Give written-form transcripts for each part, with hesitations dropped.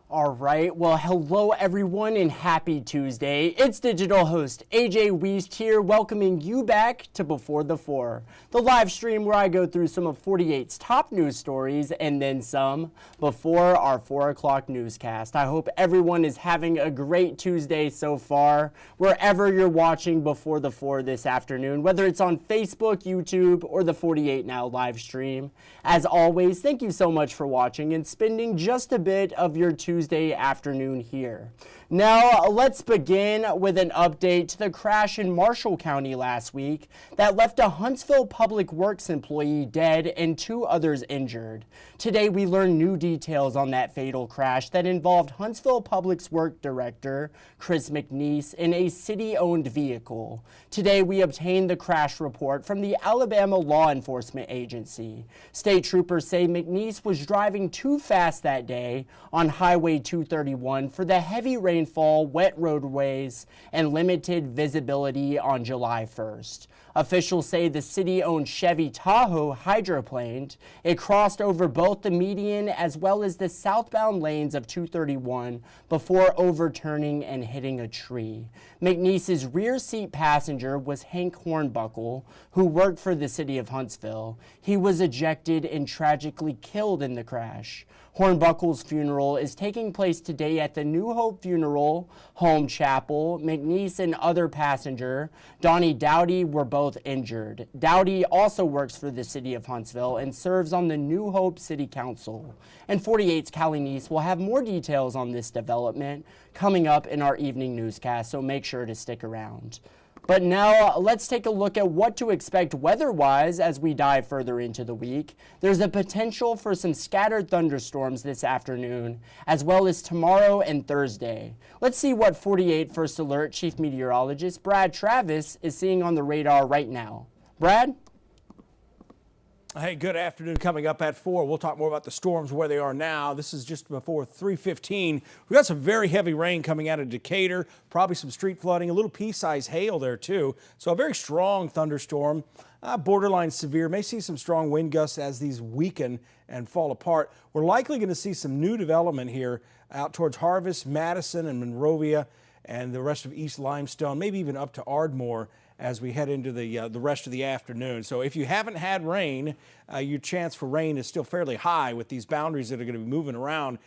All right, well, hello everyone and happy Tuesday. It's digital host A.J. Wuest here, welcoming you back to Before the Four, the live stream where I go through some of 48's top news stories and then some before our 4 o'clock newscast. I hope everyone is having a great Tuesday so far, wherever you're watching Before the Four this afternoon, whether it's on Facebook, YouTube, or the 48 Now live stream. As always, thank you so much for watching and spending just a bit of your Tuesday afternoon here. Now, let's begin with an update to the crash in Marshall County last week that left a Huntsville Public Works employee dead and 2 others injured. Today, we learn new details on that fatal crash that involved Huntsville Public Works Director Chris McNeese in a city-owned vehicle. Today, we obtained the crash report from the Alabama Law Enforcement Agency. State troopers say McNeese was driving too fast that day on Highway 231 for the heavy rainfall, wet roadways, and limited visibility on July 1st. Officials say the city-owned Chevy Tahoe hydroplaned. It crossed over both the median as well as the southbound lanes of 231 before overturning and hitting a tree. McNeese's rear seat passenger was Hank Hornbuckle, who worked for the city of Huntsville. He was ejected and tragically killed in the crash. Hornbuckle's funeral is taking place today at the New Hope Funeral Home Chapel. McNeese and other passenger, Donnie Dowdy, were both injured. Dowdy also works for the city of Huntsville and serves on the New Hope City Council. And 48's Callie Neese will have more details on this development coming up in our evening newscast, so make sure to stick around. But now let's take a look at what to expect weather-wise as we dive further into the week. There's a potential for some scattered thunderstorms this afternoon, as well as tomorrow and Thursday. Let's see what 48 First Alert Chief Meteorologist Brad Travis is seeing on the radar right now. Brad? Hey, good afternoon. Coming up at 4, we'll talk more about the storms where they are now. This is just before 3:15. We've got some very heavy rain coming out of Decatur, probably some street flooding, a little pea-sized hail there too. So a very strong thunderstorm, borderline severe. May see some strong wind gusts as these weaken and fall apart. We're likely going to see some new development here out towards Harvest, Madison, and Monrovia, and the rest of East Limestone, maybe even up to Ardmore, as we head into the rest of the afternoon. So if you haven't had rain, your chance for rain is still fairly high with these boundaries that are going to be moving around.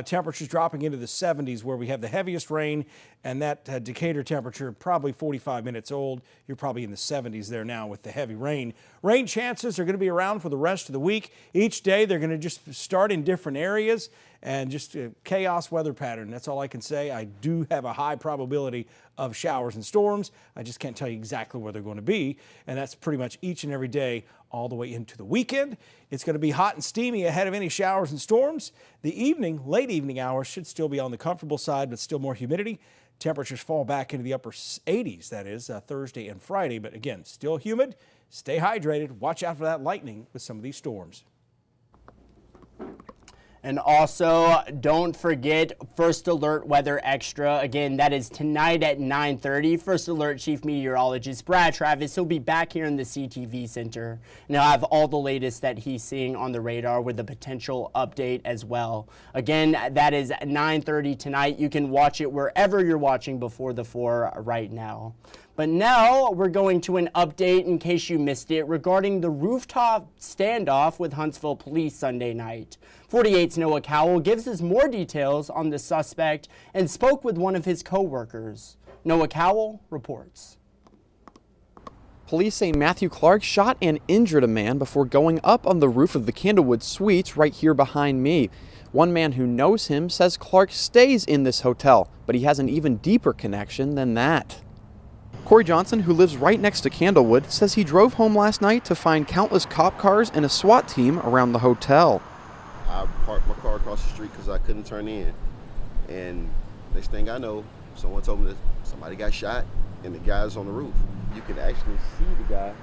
Temperatures dropping into the 70s where we have the heaviest rain, and that Decatur temperature probably 45 minutes old. You're probably in the 70s there now with the heavy rain. Rain chances are going to be around for the rest of the week. Each day they're going to just start in different areas and just a chaos weather pattern. That's all I can say. I do have a high probability of showers and storms. I just can't tell you exactly where they're going to be, and that's pretty much each and every day all the way into the weekend. It's going to be hot and steamy ahead of any showers and storms. The evening, late evening hours should still be on the comfortable side, but still more humidity. Temperatures fall back into the upper 80s, that is, Thursday and Friday. But again, still humid. Stay hydrated. Watch out for that lightning with some of these storms. And also, don't forget First Alert Weather Extra. Again, that is tonight at 9:30. First Alert Chief Meteorologist Brad Travis, he'll be back here in the CTV Center. And I'll have all the latest that he's seeing on the radar with a potential update as well. Again, that is 9:30 tonight. You can watch it wherever you're watching Before the 4 right now. But now we're going to an update, in case you missed it, regarding the rooftop standoff with Huntsville police Sunday night. 48's Noah Cowell gives us more details on the suspect and spoke with one of his co-workers. Noah Cowell reports. Police say Matthew Clark shot and injured a man before going up on the roof of the Candlewood Suites right here behind me. One man who knows him says Clark stays in this hotel, but he has an even deeper connection than that. Corey Johnson, who lives right next to Candlewood, says he drove home last night to find countless cop cars and a SWAT team around the hotel. I parked my car across the street because I couldn't turn in. And next thing I know, someone told me that somebody got shot and the guy's on the roof. You can actually see the guy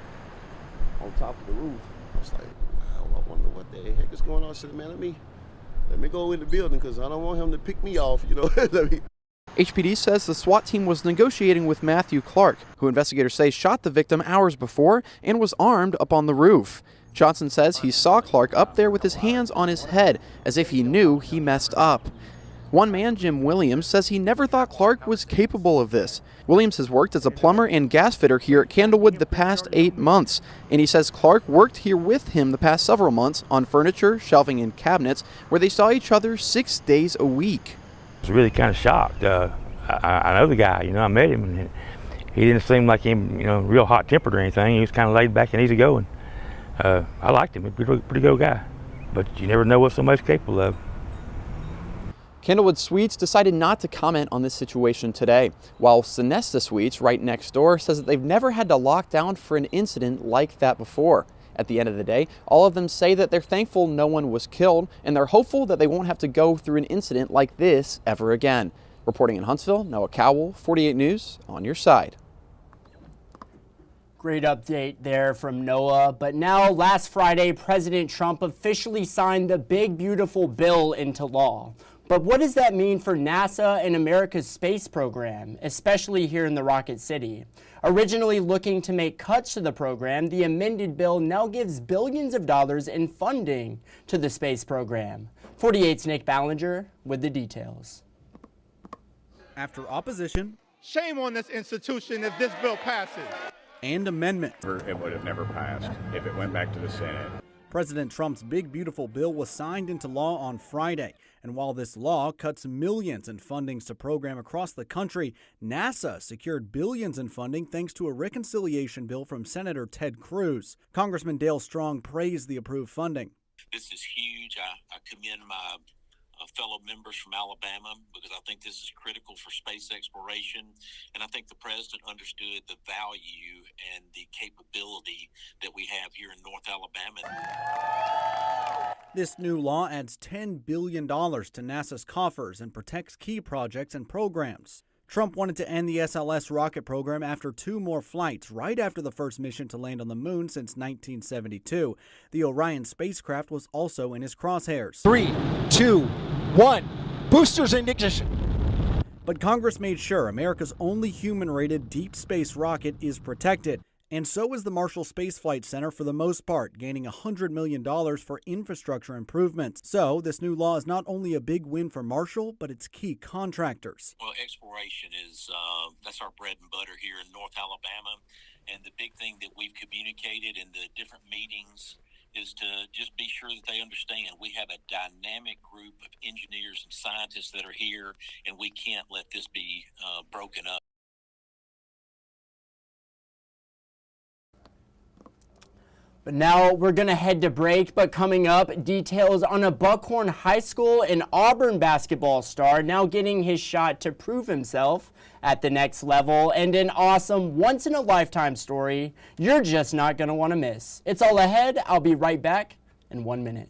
on top of the roof. I was like, I wonder what the heck is going on. I said, man, let me go in the building because I don't want him to pick me off, you know. HPD says the SWAT team was negotiating with Matthew Clark, who investigators say shot the victim hours before and was armed up on the roof. Johnson says he saw Clark up there with his hands on his head, as if he knew he messed up. One man, Jim Williams, says he never thought Clark was capable of this. Williams has worked as a plumber and gas fitter here at Candlewood the past 8 months, and he says Clark worked here with him the past several months on furniture, shelving, and cabinets, where they saw each other 6 days a week. I was really kind of shocked. I know the guy, I met him, and he didn't seem like him, real hot-tempered or anything. He was kind of laid back and easygoing. I liked him. He's a pretty good guy, but you never know what somebody's capable of. Candlewood Suites decided not to comment on this situation today, while Sonesta Suites, right next door, says that they've never had to lock down for an incident like that before. At the end of the day, all of them say that they're thankful no one was killed, and they're hopeful that they won't have to go through an incident like this ever again. Reporting in Huntsville, Noah Cowell, 48 News, on your side. Great update there from Noah. But now, last Friday, President Trump officially signed the big, beautiful bill into law. But what does that mean for NASA and America's space program, especially here in the Rocket City? Originally looking to make cuts to the program, the amended bill now gives billions of dollars in funding to the space program. 48's Nick Ballinger with the details. After opposition, shame on this institution if this bill passes, and amendment, it would have never passed if it went back to the Senate. President Trump's big, beautiful bill was signed into law on Friday. And while this law cuts millions in fundings to program across the country, NASA secured billions in funding thanks to a reconciliation bill from Senator Ted Cruz. Congressman Dale Strong praised the approved funding. This is huge. I commend my fellow members from Alabama because I think this is critical for space exploration, and I think the president understood the value and the capability that we have here in North Alabama. This new law adds $10 billion to NASA's coffers and protects key projects and programs. Trump wanted to end the SLS rocket program after 2 more flights, right after the first mission to land on the moon since 1972. The Orion spacecraft was also in his crosshairs. 3, 2, 1, boosters in ignition. But Congress made sure America's only human-rated deep space rocket is protected. And so is the Marshall Space Flight Center for the most part, gaining $100 million for infrastructure improvements. So this new law is not only a big win for Marshall, but its key contractors. Well, exploration is, that's our bread and butter here in North Alabama. And the big thing that we've communicated in the different meetings is to just be sure that they understand we have a dynamic group of engineers and scientists that are here, and we can't let this be broken up. But now we're going to head to break, but coming up, details on a Buckhorn High School and Auburn basketball star now getting his shot to prove himself at the next level, and an awesome once-in-a-lifetime story you're just not going to want to miss. It's all ahead. I'll be right back in 1 minute.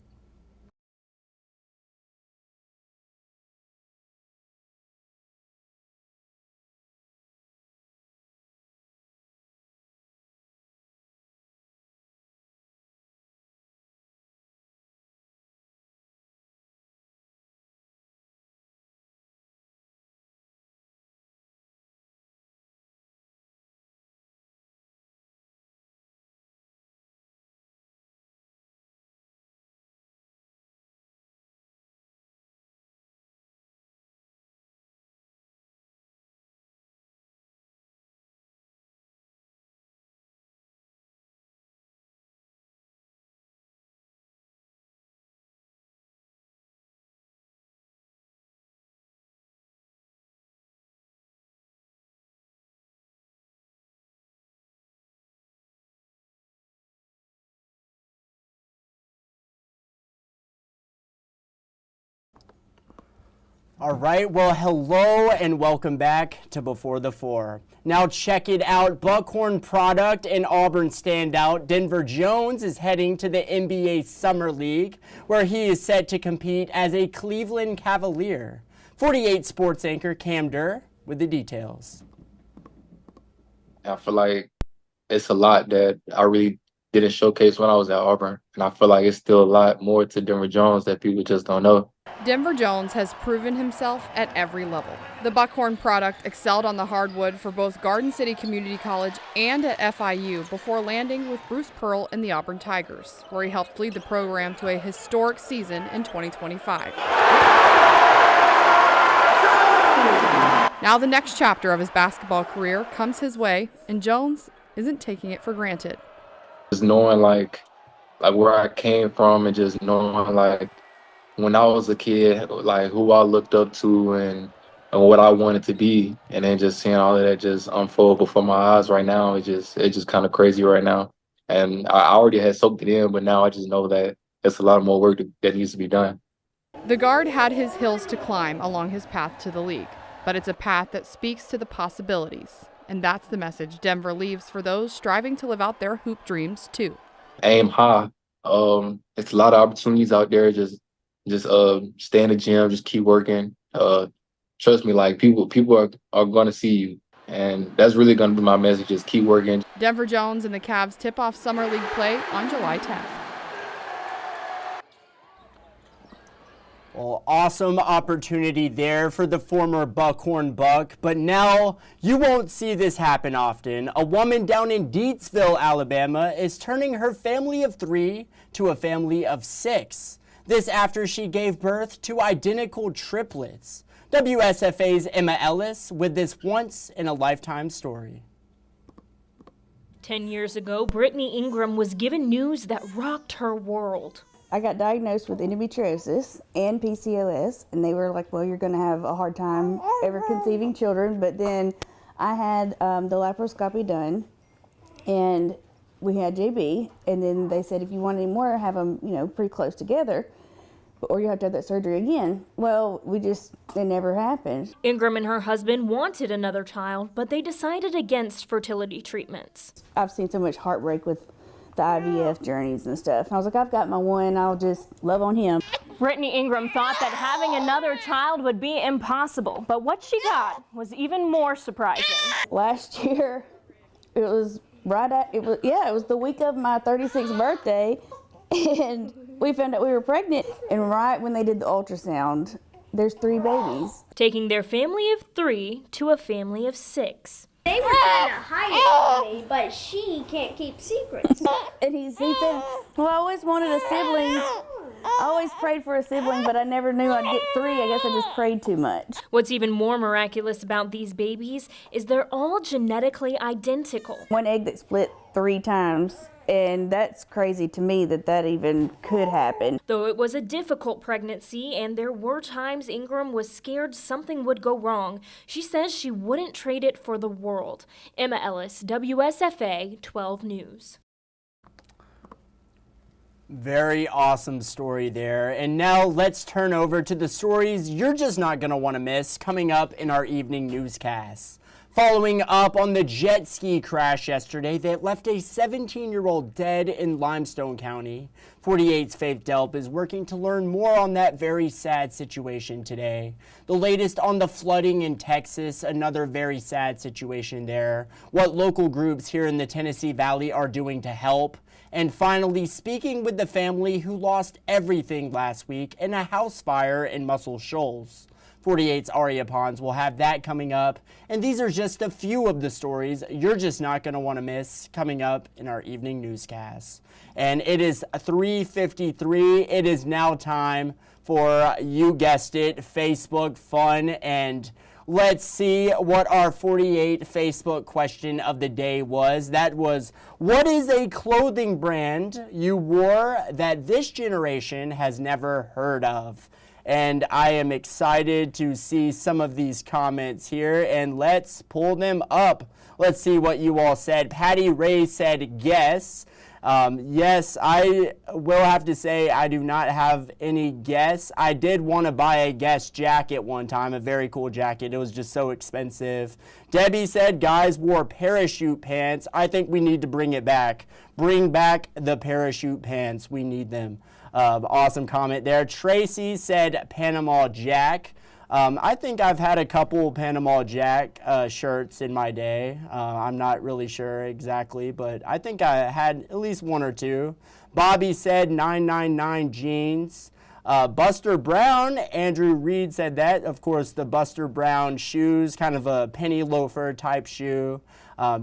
All right, well, hello and welcome back to Before the Four. Now check it out, Buckhorn product and Auburn standout Denver Jones is heading to the NBA Summer League, where he is set to compete as a Cleveland Cavalier. 48 sports anchor Cam Durr with the details. I feel like it's a lot that I really didn't showcase when I was at Auburn, and I feel like it's still a lot more to Denver Jones that people just don't know. Denver Jones has proven himself at every level. The Buckhorn product excelled on the hardwood for both Garden City Community College and at FIU before landing with Bruce Pearl in the Auburn Tigers, where he helped lead the program to a historic season in 2025. Now the next chapter of his basketball career comes his way, and Jones isn't taking it for granted. Just knowing like where I came from, and just knowing like when I was a kid, like who I looked up to and what I wanted to be, and then just seeing all of that just unfold before my eyes right now, it's just kind of crazy right now. And I already had soaked it in, but now I just know that it's a lot more work that needs to be done. The guard had his hills to climb along his path to the league, but it's a path that speaks to the possibilities. And that's the message Denver leaves for those striving to live out their hoop dreams too. Aim high. It's a lot of opportunities out there. Just stay in the gym, just keep working. Trust me, like people are going to see you. And that's really going to be my message, just keep working. Denver Jones and the Cavs tip off Summer League play on July 10th. Well, awesome opportunity there for the former Buckhorn Buck, but now you won't see this happen often. A woman down in Deatsville, Alabama is turning her family of 3 to a family of 6. This after she gave birth to identical triplets. WSFA's Emma Ellis with this once-in-a-lifetime story. 10 years ago, Brittany Ingram was given news that rocked her world. I got diagnosed with endometriosis and PCOS, and they were like, well, you're going to have a hard time ever conceiving children. But then I had the laparoscopy done, and we had JB, and then they said, if you want any more, have them, pretty close together, or you have to have that surgery again. Well, it never happened. Ingram and her husband wanted another child, but they decided against fertility treatments. I've seen so much heartbreak with the IVF journeys and stuff. And I was like, I've got my one, I'll just love on him. Brittany Ingram thought that having another child would be impossible, but what she got was even more surprising. Last year, it was the week of my 36th birthday, and we found out we were pregnant. And right when they did the ultrasound, there's 3 babies. Taking their family of 3 to a family of 6. They were trying to hide it from me, but she can't keep secrets. And he said, well, I always wanted a sibling. I always prayed for a sibling, but I never knew I'd get 3. I guess I just prayed too much. What's even more miraculous about these babies is they're all genetically identical. One egg that split 3 times. And that's crazy to me that even could happen. Though it was a difficult pregnancy and there were times Ingram was scared something would go wrong, she says she wouldn't trade it for the world. Emma Ellis, WSFA 12 News. Very awesome story there. And now let's turn over to the stories you're just not going to want to miss coming up in our evening newscasts. Following up on the jet ski crash yesterday that left a 17-year-old dead in Limestone County, 48's Faith Delp is working to learn more on that very sad situation today. The latest on the flooding in Texas, another very sad situation there, what local groups here in the Tennessee Valley are doing to help, and finally speaking with the family who lost everything last week in a house fire in Muscle Shoals. 48's Aria Pons will have that coming up, and these are just a few of the stories you're just not going to want to miss coming up in our evening newscast. And it is 3:53. It is now time for, you guessed it, Facebook fun, and let's see what our 48 Facebook question of the day was. That was, what is a clothing brand you wore that this generation has never heard of? And I am excited to see some of these comments here, and let's pull them up. Let's see what you all said. Patty Ray said guess. Yes, I will have to say I do not have any guess. I did want to buy a Guess jacket one time, a very cool jacket. It was just so expensive. Debbie said guys wore parachute pants. I think we need to bring it back. Bring back the parachute pants. We need them. Awesome comment there. Tracy said Panama Jack. I think I've had a couple Panama Jack shirts in my day. I'm not really sure exactly, but I think I had at least 1 or 2. Bobby said 999 jeans. Buster Brown, Andrew Reed said that. Of course, the Buster Brown shoes, kind of a penny loafer type shoe.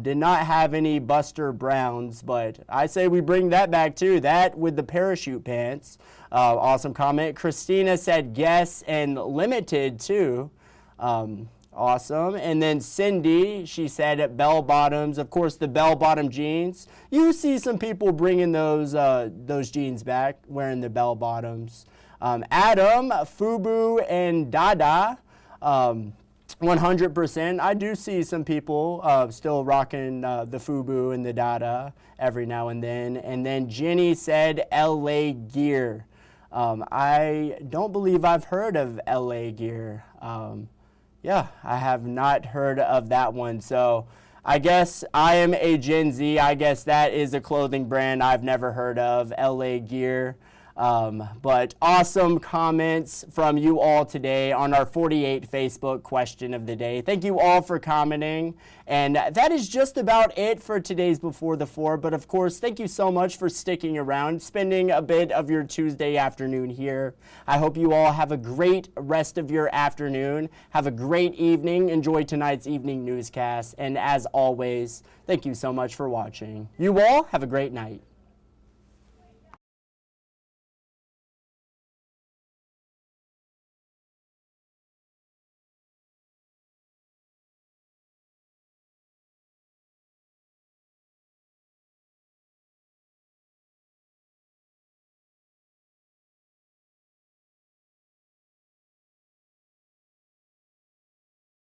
Did not have any Buster Browns, but I say we bring that back too. That with the parachute pants. Awesome comment. Christina said guess and limited too. Awesome. And then Cindy, she said bell bottoms. Of course, the bell bottom jeans. You see some people bringing those jeans back, wearing the bell bottoms. Adam, Fubu, and Dada. 100%. I do see some people still rocking the Fubu and the Dada every now and then. And then Jenny said LA Gear. I don't believe I've heard of LA Gear. Yeah, I have not heard of that one. So I guess I am a Gen Z. I guess that is a clothing brand I've never heard of, LA Gear. But awesome comments from you all today on our 48 Facebook question of the day. Thank you all for commenting. And that is just about it for today's Before the Four. But of course, thank you so much for sticking around, spending a bit of your Tuesday afternoon here. I hope you all have a great rest of your afternoon. Have a great evening. Enjoy tonight's evening newscast. And as always, thank you so much for watching. You all have a great night.